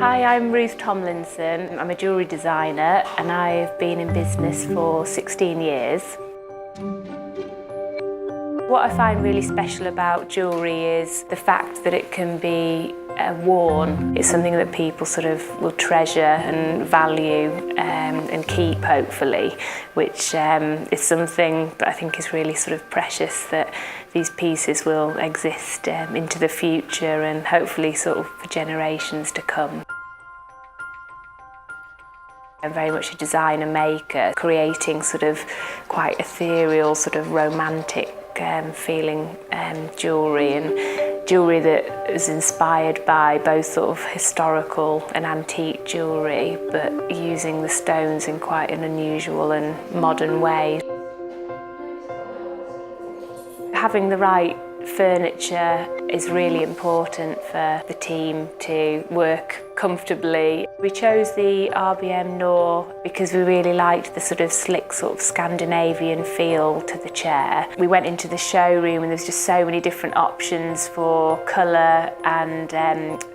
Hi, I'm Ruth Tomlinson. I'm a jewellery designer and I've been in business for 16 years. What I find really special about jewellery is the fact that it can be worn. It's something that people sort of will treasure and value and keep, hopefully, which is something that I think is really sort of precious, that these pieces will exist into the future and hopefully sort of for generations to come. I'm very much a designer maker, creating sort of quite ethereal, sort of romantic feeling jewellery, and jewellery that is inspired by both sort of historical and antique jewellery, but using the stones in quite an unusual and modern way. Having the right furniture is really important for the team to work comfortably. We chose the RBM Noor because we really liked the sort of slick sort of Scandinavian feel to the chair. We went into the showroom and there's just so many different options for colour and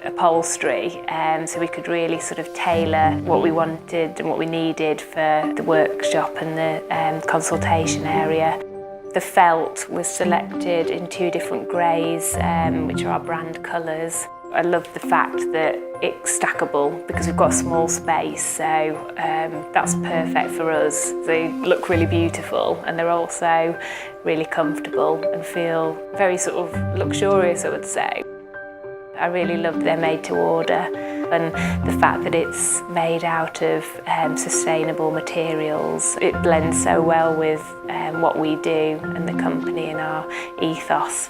upholstery, so we could really sort of tailor what we wanted and what we needed for the workshop and the consultation area. The felt was selected in 2 different greys, which are our brand colours. I love the fact that it's stackable because we've got a small space, so that's perfect for us. They look really beautiful and they're also really comfortable and feel very sort of luxurious, I would say. I really love they're made to order, and the fact that it's made out of sustainable materials. It blends so well with what we do and the company and our ethos.